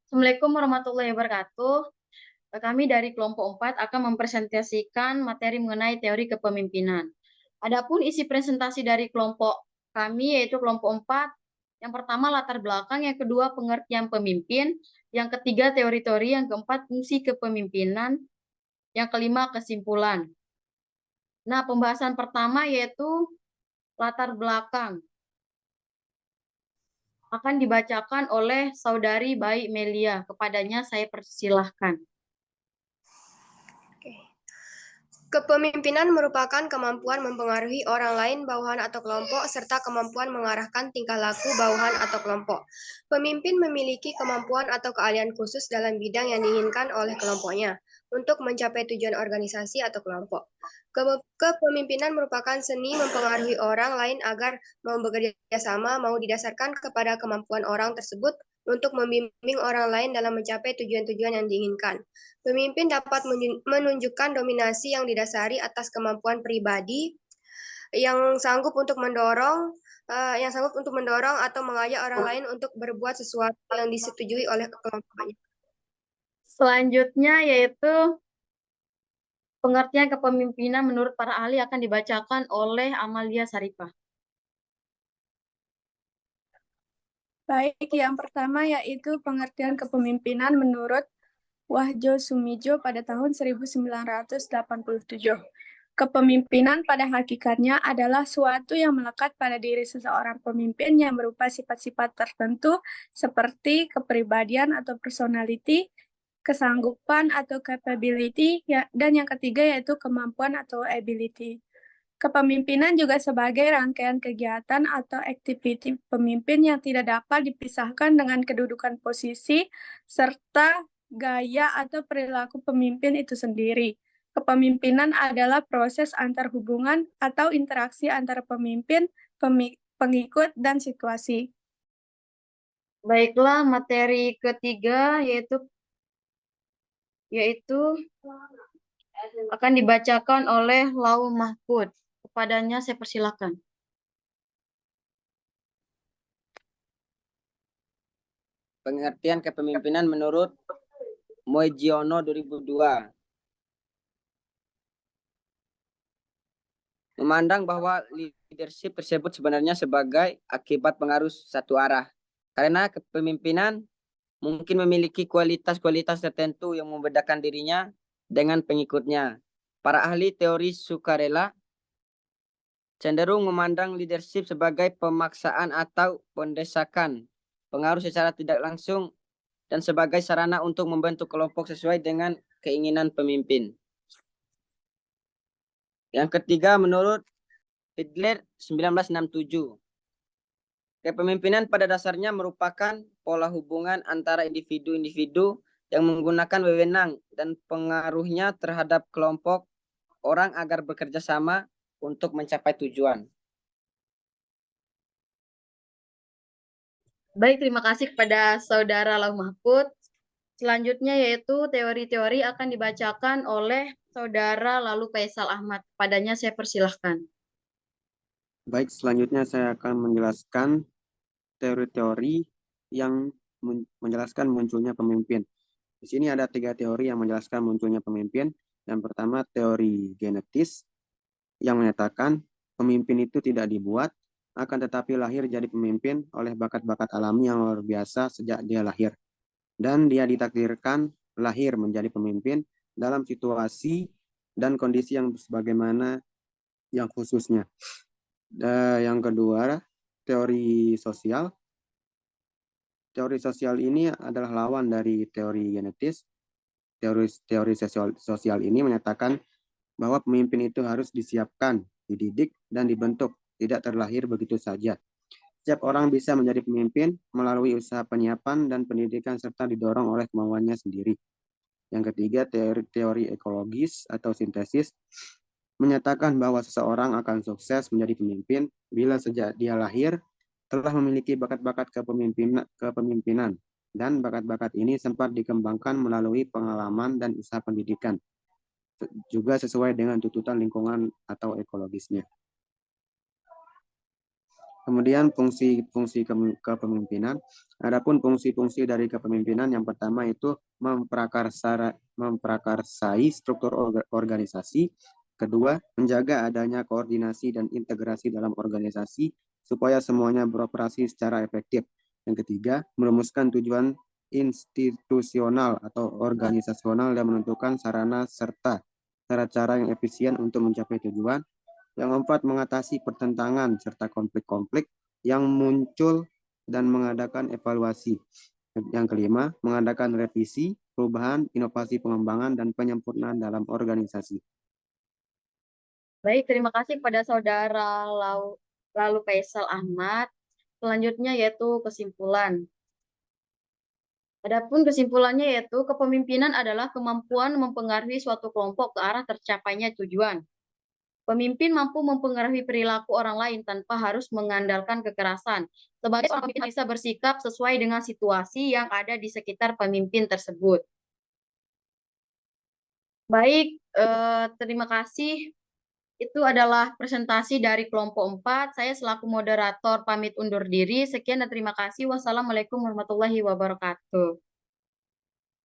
Assalamualaikum warahmatullahi wabarakatuh. Kami dari kelompok 4 akan mempresentasikan materi mengenai teori kepemimpinan. Adapun isi presentasi dari kelompok kami yaitu kelompok 4, yang pertama latar belakang, yang kedua pengertian pemimpin, yang ketiga teori-teori, yang keempat fungsi kepemimpinan, yang kelima kesimpulan. Nah, pembahasan pertama yaitu latar belakang. Akan dibacakan oleh Saudari Baik Melia. Kepadanya saya persilahkan. Kepemimpinan merupakan kemampuan mempengaruhi orang lain, bawahan atau kelompok, serta kemampuan mengarahkan tingkah laku bawahan atau kelompok. Pemimpin memiliki kemampuan atau keahlian khusus dalam bidang yang diinginkan oleh kelompoknya untuk mencapai tujuan organisasi atau kelompok. Kepemimpinan merupakan seni mempengaruhi orang lain agar mau bekerja sama, mau didasarkan kepada kemampuan orang tersebut untuk membimbing orang lain dalam mencapai tujuan-tujuan yang diinginkan. Pemimpin dapat menunjukkan dominasi yang didasari atas kemampuan pribadi yang sanggup untuk mendorong atau mengajak orang lain untuk berbuat sesuatu yang disetujui oleh kelompoknya. Selanjutnya yaitu pengertian kepemimpinan menurut para ahli akan dibacakan oleh Amalia Saripah. Baik, yang pertama yaitu pengertian kepemimpinan menurut Wahjo Sumijo pada tahun 1987. Kepemimpinan pada hakikatnya adalah suatu yang melekat pada diri seseorang pemimpin yang berupa sifat-sifat tertentu seperti kepribadian atau personality, kesanggupan atau capability, dan yang ketiga yaitu kemampuan atau ability. Kepemimpinan juga sebagai rangkaian kegiatan atau aktiviti pemimpin yang tidak dapat dipisahkan dengan kedudukan posisi serta gaya atau perilaku pemimpin itu sendiri. Kepemimpinan adalah proses antar hubungan atau interaksi antara pemimpin, pengikut, dan situasi. Baiklah, materi ketiga yaitu akan dibacakan oleh Lau Mahfud. Kepadanya saya persilakan. Pengertian kepemimpinan menurut Moegiono 2002. Memandang bahwa leadership tersebut sebenarnya sebagai akibat pengaruh satu arah. Karena kepemimpinan mungkin memiliki kualitas-kualitas tertentu yang membedakan dirinya dengan pengikutnya. Para ahli teori sukarela cenderung memandang leadership sebagai pemaksaan atau pendesakan, pengaruh secara tidak langsung, dan sebagai sarana untuk membentuk kelompok sesuai dengan keinginan pemimpin. Yang ketiga, menurut Fiedler 1967, kepemimpinan pada dasarnya merupakan pola hubungan antara individu-individu yang menggunakan wewenang dan pengaruhnya terhadap kelompok orang agar bekerja sama untuk mencapai tujuan. Baik, terima kasih kepada Saudara Lau Mahfud. Selanjutnya yaitu teori-teori akan dibacakan oleh Saudara Lalu Faisal Ahmad. Padanya saya persilahkan. Baik, selanjutnya saya akan menjelaskan teori-teori yang menjelaskan munculnya pemimpin. Di sini ada 3 teori yang menjelaskan munculnya pemimpin. Yang pertama, teori genetis yang menyatakan pemimpin itu tidak dibuat, akan tetapi lahir jadi pemimpin oleh bakat-bakat alami yang luar biasa sejak dia lahir. Dan dia ditakdirkan lahir menjadi pemimpin dalam situasi dan kondisi yang sebagaimana yang khususnya. Yang kedua, teori sosial. Teori sosial ini adalah lawan dari teori genetis. Teori sosial ini menyatakan bahwa pemimpin itu harus disiapkan, dididik, dan dibentuk, tidak terlahir begitu saja. Setiap orang bisa menjadi pemimpin melalui usaha penyiapan dan pendidikan serta didorong oleh kemauannya sendiri. Yang ketiga, teori ekologis atau sintesis menyatakan bahwa seseorang akan sukses menjadi pemimpin bila sejak dia lahir telah memiliki bakat-bakat kepemimpinan dan bakat-bakat ini sempat dikembangkan melalui pengalaman dan usaha pendidikan, juga sesuai dengan tuntutan lingkungan atau ekologisnya. Kemudian fungsi-fungsi kepemimpinan. Adapun fungsi-fungsi dari kepemimpinan yang pertama itu memprakarsai struktur organisasi. Kedua, menjaga adanya koordinasi dan integrasi dalam organisasi supaya semuanya beroperasi secara efektif. Yang ketiga, merumuskan tujuan institusional atau organisasional dan menentukan sarana serta cara-cara yang efisien untuk mencapai tujuan. Yang keempat, mengatasi pertentangan serta konflik-konflik yang muncul dan mengadakan evaluasi. Yang kelima, mengadakan revisi, perubahan, inovasi pengembangan, dan penyempurnaan dalam organisasi. Baik, terima kasih kepada Saudara Lalu Faisal Ahmad. Selanjutnya yaitu kesimpulan. Adapun kesimpulannya yaitu kepemimpinan adalah kemampuan mempengaruhi suatu kelompok ke arah tercapainya tujuan. Pemimpin mampu mempengaruhi perilaku orang lain tanpa harus mengandalkan kekerasan. Sebagai seorang pemimpin bisa bersikap sesuai dengan situasi yang ada di sekitar pemimpin tersebut. Baik, terima kasih. Itu adalah presentasi dari kelompok 4. Saya selaku moderator pamit undur diri. Sekian dan terima kasih. Wassalamualaikum warahmatullahi wabarakatuh.